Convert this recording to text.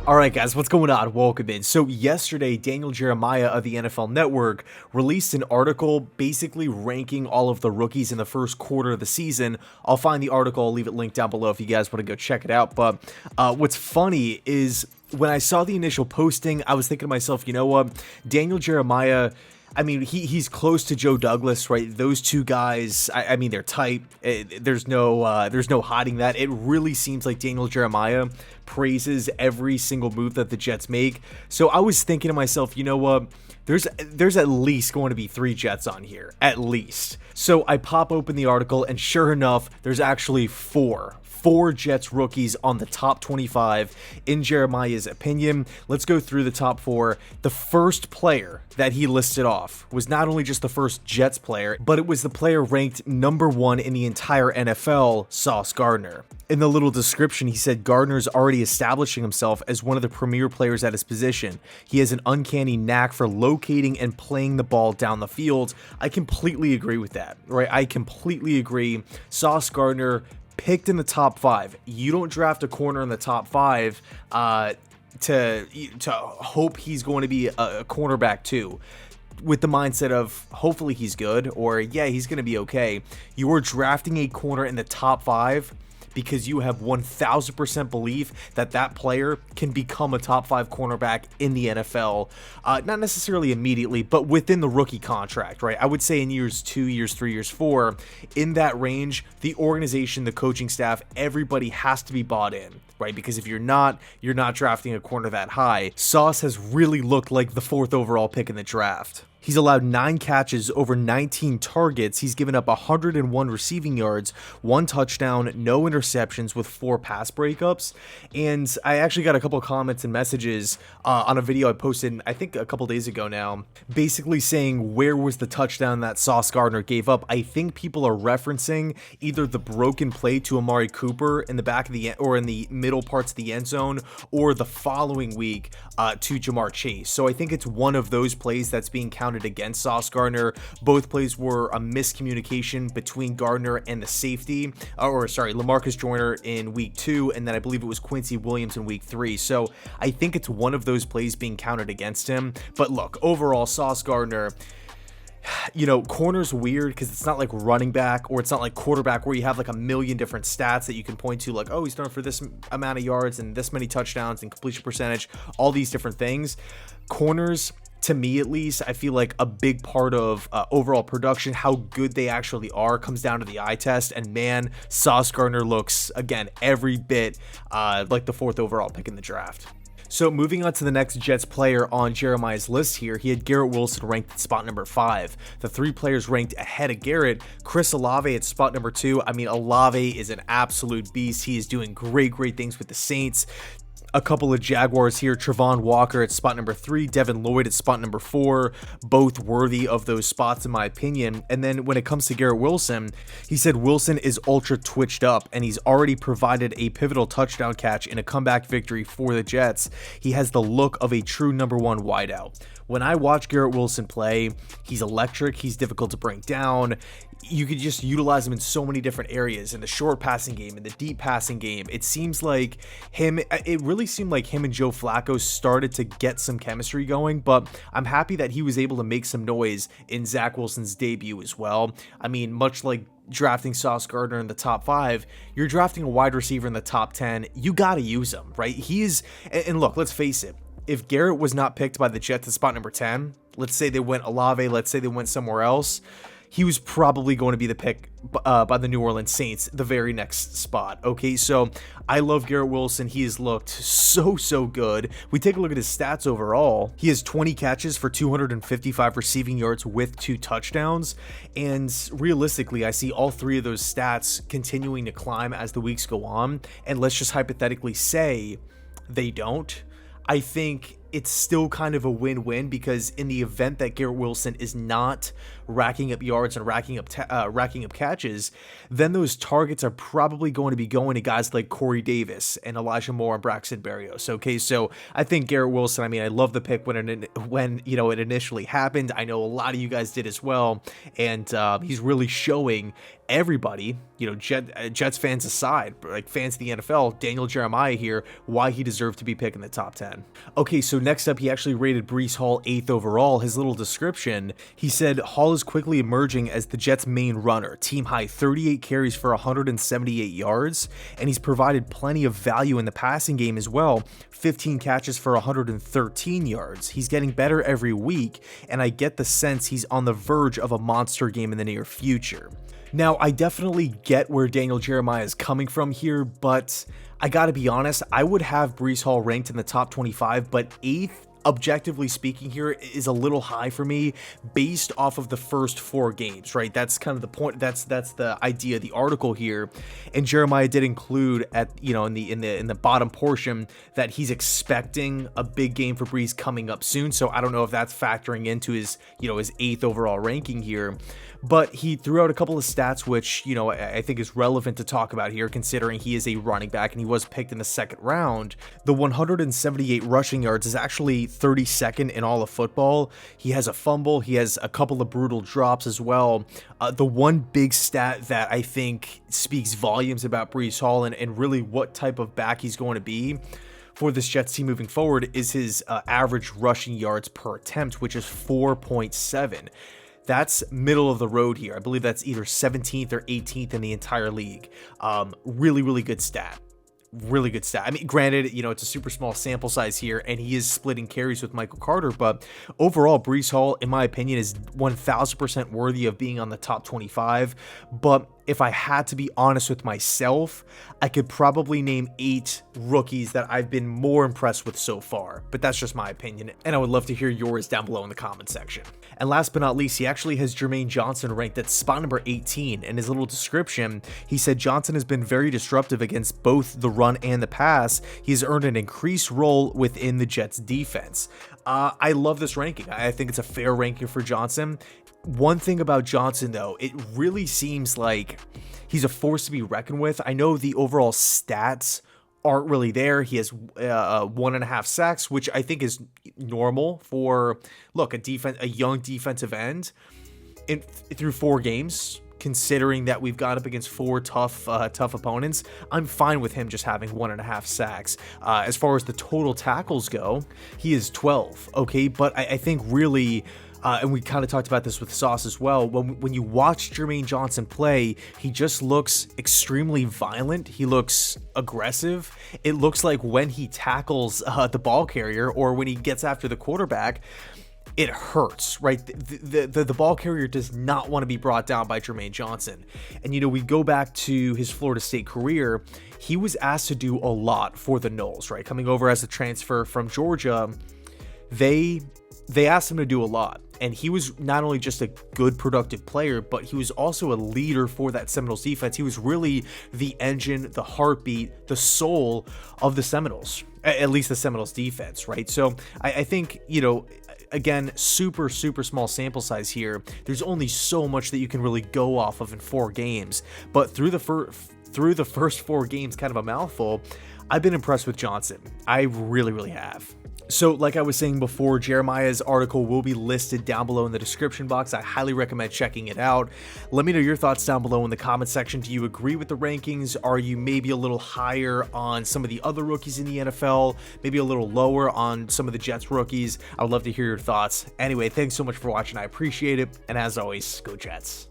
All right, guys, what's going on? Welcome in. So yesterday, Daniel Jeremiah of the NFL Network released an article basically ranking all of the rookies in the first quarter of the season. I'll find the article. I'll leave it linked down below if you guys want to go check it out. But what's funny is when I saw the initial posting, I was thinking to myself, you know what? Daniel Jeremiah, I mean, he's close to Joe Douglas, right? Those two guys, I mean, they're tight. There's no hiding that. It really seems like Daniel Jeremiah praises every single move that the Jets make. So I was thinking to myself, you know what? There's at least going to be 3 Jets on here, at least. So I pop open the article, and sure enough, there's actually 4 Jets rookies on the top 25 in Jeremiah's opinion. Let's go through the top 4. The first player that he listed off was not only just the first Jets player, but it was the player ranked number 1 in the entire NFL, Sauce Gardner. In the little description, he said Gardner's already establishing himself as one of the premier players at his position. He has an uncanny knack for locating and playing the ball down the field. I completely agree with that, right? I completely agree. Sauce Gardner picked in the top 5. You don't draft a corner in the top 5 to hope he's going to be a cornerback too, with the mindset of hopefully he's good, or yeah, he's going to be okay. You are drafting a corner in the top 5 because you have 1000% belief that that player can become a top 5 cornerback in the NFL. Not necessarily immediately, but within the rookie contract, right? I would say in years 2, years 3, years 4, in that range, the organization, the coaching staff, everybody has to be bought in, right? Because if you're not drafting a corner that high. Sauce has really looked like the 4th overall pick in the draft. He's allowed 9 catches, over 19 targets. He's given up 101 receiving yards, 1 touchdown, no interceptions with 4 pass breakups. And I actually got a couple of comments and messages on a video I posted, I think a couple days ago now, basically saying where was the touchdown that Sauce Gardner gave up. I think people are referencing either the broken play to Amari Cooper in the back of the or in the middle parts of the end zone, or the following week to Jamar Chase. So I think it's one of those plays that's being counted against Sauce Gardner. Both plays were a miscommunication between Gardner and the safety, LaMarcus Joyner in week 2, and then I believe it was Quincy Williams in week 3. So I think it's one of those plays being counted against him. But look, overall, Sauce Gardner, you know, corner's weird because it's not like running back or it's not like quarterback where you have like a million different stats that you can point to, like, oh, he's throwing for this amount of yards and this many touchdowns and completion percentage, all these different things. Corners, to me at least, I feel like a big part of overall production, how good they actually are, comes down to the eye test. And man, Sauce Gardner looks, again, every bit like the 4th overall pick in the draft. So moving on to the next Jets player on Jeremiah's list here, he had Garrett Wilson ranked at spot number 5. The 3 players ranked ahead of Garrett, Chris Olave at spot number 2. I mean, Olave is an absolute beast. He is doing great things with the Saints. A couple of Jaguars here, Travon Walker at spot number 3, Devin Lloyd at spot number 4, both worthy of those spots in my opinion. And then when it comes to Garrett Wilson, he said Wilson is ultra twitched up and he's already provided a pivotal touchdown catch in a comeback victory for the Jets. He has the look of a true number 1 wideout. When I watch Garrett Wilson play, he's electric, he's difficult to bring down. You could just utilize him in so many different areas, in the short passing game, in the deep passing game. It really seemed like him and Joe Flacco started to get some chemistry going, but I'm happy that he was able to make some noise in Zach Wilson's debut as well. I mean, much like drafting Sauce Gardner in the top 5, you're drafting a wide receiver in the top 10. You got to use him, right? And look, let's face it. If Garrett was not picked by the Jets at spot number 10, let's say they went Olave, let's say they went somewhere else, he was probably going to be the pick by the New Orleans Saints the very next spot. Okay, so I love Garrett Wilson. He has looked so good. We take a look at his stats overall. He has 20 catches for 255 receiving yards with 2 touchdowns. And realistically, I see all 3 of those stats continuing to climb as the weeks go on. And let's just hypothetically say they don't. I think it's still kind of a win-win, because in the event that Garrett Wilson is not racking up yards and racking up catches, then those targets are probably going to be going to guys like Corey Davis and Elijah Moore and Braxton Berrios. Okay, so I think Garrett Wilson, I mean, I love the pick when it initially happened. I know a lot of you guys did as well, and he's really showing everybody, Jets fans aside, like fans of the NFL, Daniel Jeremiah here, why he deserved to be picked in the top 10. Okay, so next up, he actually rated Breece Hall 8th overall. His little description, he said, Hall is quickly emerging as the Jets' main runner, team high 38 carries for 178 yards, and he's provided plenty of value in the passing game as well, 15 catches for 113 yards. He's getting better every week, and I get the sense he's on the verge of a monster game in the near future. Now, I definitely get where Daniel Jeremiah is coming from here, but I gotta be honest, I would have Breece Hall ranked in the top 25, but 8th, objectively speaking here, is a little high for me based off of the first 4 games, right? That's kind of the point. That's the idea of the article here. And Jeremiah did include in the bottom portion that he's expecting a big game for Breece coming up soon. So I don't know if that's factoring into his 8th overall ranking here. But he threw out a couple of stats, which, I think is relevant to talk about here, considering he is a running back and he was picked in the 2nd round. The 178 rushing yards is actually 32nd in all of football. He has a fumble. He has a couple of brutal drops as well. The one big stat that I think speaks volumes about Breece Hall and really what type of back he's going to be for this Jets team moving forward is his average rushing yards per attempt, which is 4.7. That's middle of the road here. I believe that's either 17th or 18th in the entire league. Really, really good stat. Really good stat. I mean, granted, it's a super small sample size here, and he is splitting carries with Michael Carter, but overall, Breece Hall, in my opinion, is 1000% worthy of being on the top 25. But if I had to be honest with myself, I could probably name 8 rookies that I've been more impressed with so far, but that's just my opinion, and I would love to hear yours down below in the comment section. And last but not least, he actually has Jermaine Johnson ranked at spot number 18. In his little description, he said Johnson has been very disruptive against both the run and the pass. He's earned an increased role within the Jets defense. I love this ranking. I think it's a fair ranking for Johnson. One thing about Johnson, though, it really seems like he's a force to be reckoned with. I know the overall stats aren't really there. He has 1.5 sacks, which I think is normal for, a young defensive end through 4 games. Considering that we've gone up against 4 tough opponents, I'm fine with him just having 1.5 sacks. As far as the total tackles go, he is 12. Okay, but I think really. And we kind of talked about this with Sauce as well. When you watch Jermaine Johnson play, he just looks extremely violent. He looks aggressive. It looks like when he tackles the ball carrier or when he gets after the quarterback, it hurts, right? The ball carrier does not want to be brought down by Jermaine Johnson. And, we go back to his Florida State career. He was asked to do a lot for the Noles, right? Coming over as a transfer from Georgia, they asked him to do a lot. And he was not only just a good, productive player, but he was also a leader for that Seminoles defense. He was really the engine, the heartbeat, the soul of the Seminoles, at least the Seminoles defense, right? So I think, again, super small sample size here. There's only so much that you can really go off of in 4 games. But through the first 4 games, kind of a mouthful, I've been impressed with Johnson. I really have. So like I was saying before, Jeremiah's article will be listed down below in the description box. I highly recommend checking it out. Let me know your thoughts down below in the comment section. Do you agree with the rankings? Are you maybe a little higher on some of the other rookies in the NFL? Maybe a little lower on some of the Jets rookies? I would love to hear your thoughts. Anyway, thanks so much for watching. I appreciate it. And as always, go Jets.